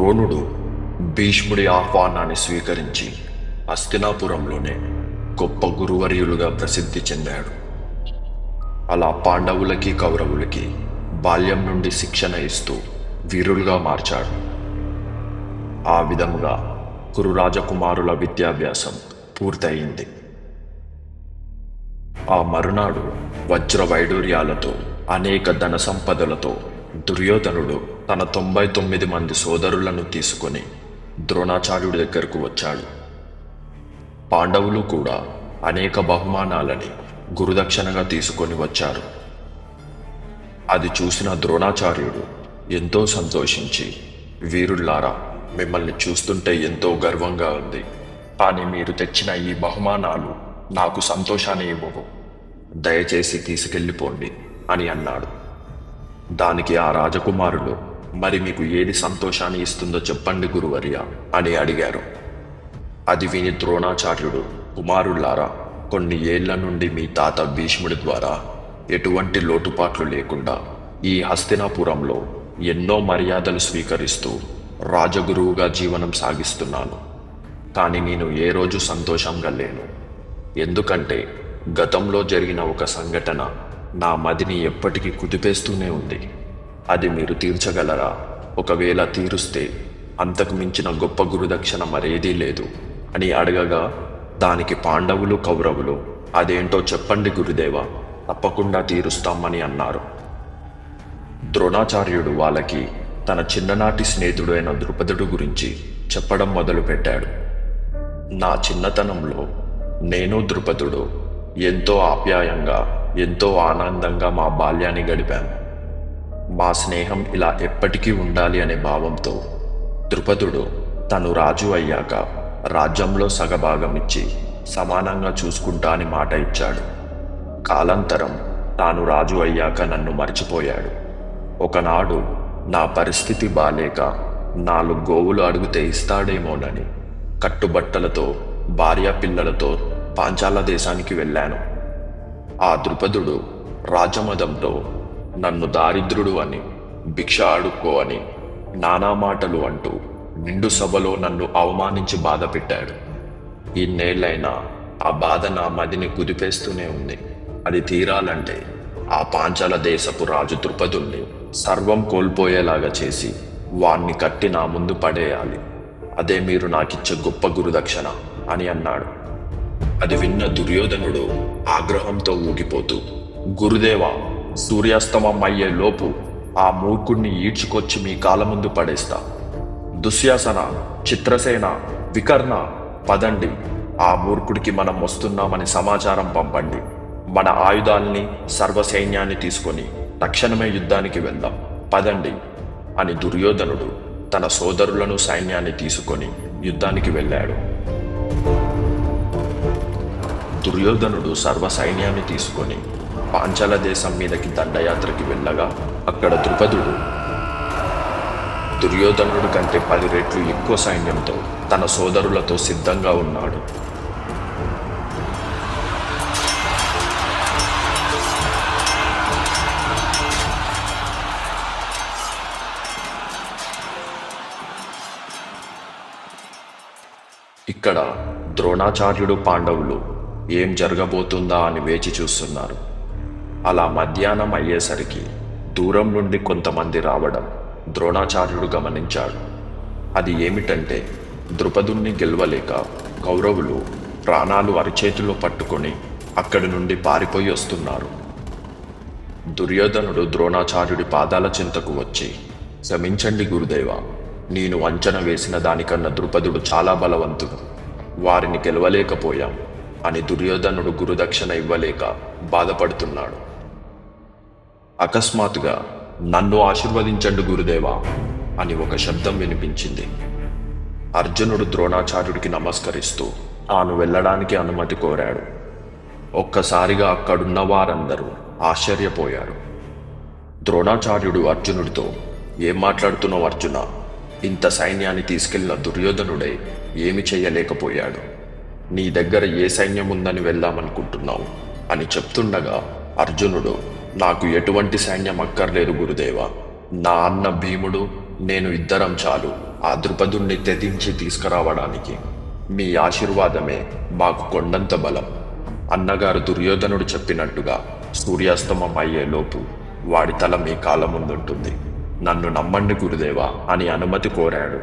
ద్రోణుడు భీష్ముడి ఆహ్వానాన్ని స్వీకరించి హస్తినాపురంలోనే గొప్ప గురువర్యులుగా ప్రసిద్ధి చెందాడు. అలా పాండవులకి కౌరవులకి బాల్యం నుండి శిక్షణ ఇస్తూ వీరులుగా మార్చాడు. ఆ విధముగా కురు రాజకుమారుల విద్యాభ్యాసం పూర్తయింది. ఆ మరునాడు వజ్ర వైడూర్యాలతో అనేక ధన సంపదలతో దుర్యోధనుడు తన 99 మంది సోదరులను తీసుకొని ద్రోణాచార్యుడి దగ్గరకు వచ్చాడు. పాండవులు కూడా అనేక బహుమానాలని గురుదక్షిణగా తీసుకొని వచ్చారు. అది చూసిన ద్రోణాచార్యుడు ఎంతో సంతోషించి, వీరుల్లారా, మిమ్మల్ని చూస్తుంటే ఎంతో గర్వంగా ఉంది. కానీ మీరు తెచ్చిన ఈ బహుమానాలు నాకు సంతోషాన్ని ఇవ్వవు. దయచేసి తీసుకెళ్ళిపోండి అని అన్నాడు. దానికి ఆ రాజకుమారులు, మరి మీకు ఏది సంతోషాన్ని ఇస్తుందో చెప్పండి గురువర్య అని అడిగారు. అది విని ద్రోణాచార్యుడు, కుమారులారా, కొన్ని ఏళ్ల నుండి మీ తాత భీష్ముడి ద్వారా ఎటువంటి లోటుపాట్లు లేకుండా ఈ హస్తినాపురంలో ఎన్నో మర్యాదలు స్వీకరిస్తూ రాజగురువుగా జీవనం సాగిస్తున్నాను. కానీ నేను ఏ రోజు సంతోషంగా లేను. ఎందుకంటే గతంలో జరిగిన ఒక సంఘటన నా మదిని ఎప్పటికీ కుదిపేస్తూనే ఉంది. అది మీరు తీర్చగలరా? ఒకవేళ తీరుస్తే అంతకు మించిన గొప్ప గురుదక్షిణ మరేదీ లేదు అని అడగగా, దానికి పాండవులు కౌరవులు, అదేంటో చెప్పండి గురుదేవా, తప్పకుండా తీరుస్తామని అన్నారు. ద్రోణాచార్యుడు వాళ్ళకి తన చిన్ననాటి స్నేహితుడు అయిన ద్రుపదుడు గురించి చెప్పడం మొదలుపెట్టాడు. నా చిన్నతనంలో నేను ద్రుపదుడు ఎంతో ఆప్యాయంగా, ఎంతో ఆనందంగా మా బాల్యాన్ని గడిపాను. మా స్నేహం ఇలా ఎప్పటికీ ఉండాలి అనే భావంతో ద్రుపదుడు తను రాజు అయ్యాక రాజ్యంలో సగభాగం ఇచ్చి సమానంగా చూసుకుంటా అని మాట ఇచ్చాడు. కాలాంతరం తాను రాజు అయ్యాక నన్ను మర్చిపోయాడు. ఒకనాడు నా పరిస్థితి బాలేక 4 గోవులు అడిగితే ఇస్తాడేమోనని కట్టుబట్టలతో భార్య పిల్లలతో పాంచాల దేశానికి వెళ్ళాను. ఆ ద్రుపదుడు రాజమదంతో నన్ను దారిద్రుడు అని, భిక్ష అడుక్కో అని, నానా మాటలు అంటూ నిండు సభలో నన్ను అవమానించి బాధ పెట్టాడు. ఇన్నేళ్లైనా ఆ బాధ నా మదిని కుదిపేస్తూనే ఉంది. అది తీరాలంటే ఆ పాంచాల దేశపు రాజు ద్రుపదుణ్ణి సర్వం కోల్పోయేలాగా చేసి వాణ్ణి కట్టి నా ముందు పడేయాలి. అదే మీరు నాకిచ్చే గొప్ప గురుదక్షిణ అని అన్నాడు. అది విన్న దుర్యోధనుడు ఆగ్రహంతో ఊగిపోతూ, గురుదేవా, సూర్యాస్తమం అయ్యే లోపు ఆ మూర్ఖుణ్ణి ఈడ్చుకొచ్చి మీ కాళ్ళ ముందు పడేస్తా. దుశ్శాసన, చిత్రసేన, వికర్ణ, పదండి, ఆ మూర్ఖుడికి మనం వస్తున్నామని సమాచారం పంపండి. మన ఆయుధాల్ని, సర్వసైన్యాన్ని తీసుకొని తక్షణమే యుద్ధానికి వెళ్దాం, పదండి అని దుర్యోధనుడు తన సోదరులను సైన్యాన్ని తీసుకొని యుద్ధానికి వెళ్ళాడు. దుర్యోధనుడు సర్వ సైన్యాన్ని తీసుకొని పాంచాల దేశం మీదకి దండయాత్రకి వెళ్ళగా, అక్కడ ద్రుపదుడు దుర్యోధనుడి కంటే 10 రెట్లు ఎక్కువ సైన్యంతో తన సోదరులతో సిద్ధంగా ఉన్నాడు. ఇక్కడ ద్రోణాచార్యుడు పాండవులు ఏం జరగబోతుందా అని వేచి చూస్తున్నారు. అలా మధ్యాహ్నం అయ్యేసరికి దూరం నుండి కొంతమంది రావడం ద్రోణాచార్యుడు గమనించాడు. అది ఏమిటంటే, ద్రుపదుణ్ణి గెలవలేక కౌరవులు ప్రాణాలు అరిచేతిలో పట్టుకొని అక్కడి నుండి పారిపోయి వస్తున్నారు. దుర్యోధనుడు ద్రోణాచార్యుడి పాదాల చింతకు వచ్చి, క్షమించండి గురుదేవా, నేను అంచనా వేసిన దానికన్నా ద్రుపదుడు చాలా బలవంతుడు. వారిని గెలవలేకపోయాం అని దుర్యోధనుడు గురుదక్షిణ ఇవ్వలేక బాధపడుతున్నాడు. అకస్మాత్తుగా, నన్ను ఆశీర్వదించండి గురుదేవా అని ఒక శబ్దం వినిపించింది. అర్జునుడు ద్రోణాచార్యుడికి నమస్కరిస్తూ తాను వెళ్ళడానికి అనుమతి కోరాడు. ఒక్కసారిగా అక్కడున్న వారందరూ ఆశ్చర్యపోయారు. ద్రోణాచార్యుడు అర్జునుడితో, ఏం మాట్లాడుతున్నావు అర్జున? ఇంత సైన్యాన్ని తీసుకెళ్లిన దుర్యోధనుడే ఏమి చెయ్యలేకపోయాడు. నీ దగ్గర ఏ సైన్యం ఉందని వెళ్దామనుకుంటున్నావు అని చెప్తుండగా అర్జునుడు, నాకు ఎటువంటి సైన్యం అక్కర్లేదు గురుదేవా, నా అన్న భీముడు నేను ఇద్దరం చాలు ఆ ద్రుపదుణ్ణి తెదించి తీసుకురావడానికి మీ ఆశీర్వాదమే మాకు కొండంత బలం. అన్నగారు దుర్యోధనుడు చెప్పినట్టుగా సూర్యాస్తమం అయ్యేలోపు వాడి తల మీ కాళ్ళ ముందుంటుంది. నన్ను నమ్మండి గురుదేవా అని అనుమతి కోరాడు.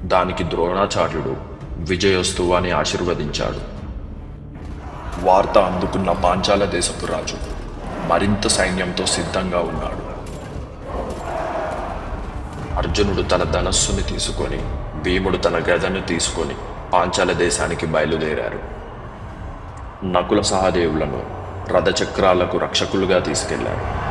దానికి ద్రోణాచార్యుడు విజయోస్తు అని ఆశీర్వదించాడు. వార్త అందుకున్న పాంచాల దేశపు రాజు మరింత సైన్యంతో సిద్ధంగా ఉన్నాడు. అర్జునుడు తన ధనస్సుని తీసుకొని, భీముడు తన గదను తీసుకొని పాంచాల దేశానికి బయలుదేరారు. నకుల సహదేవులను రథచక్రాలకు రక్షకులుగా తీసుకెళ్లారు.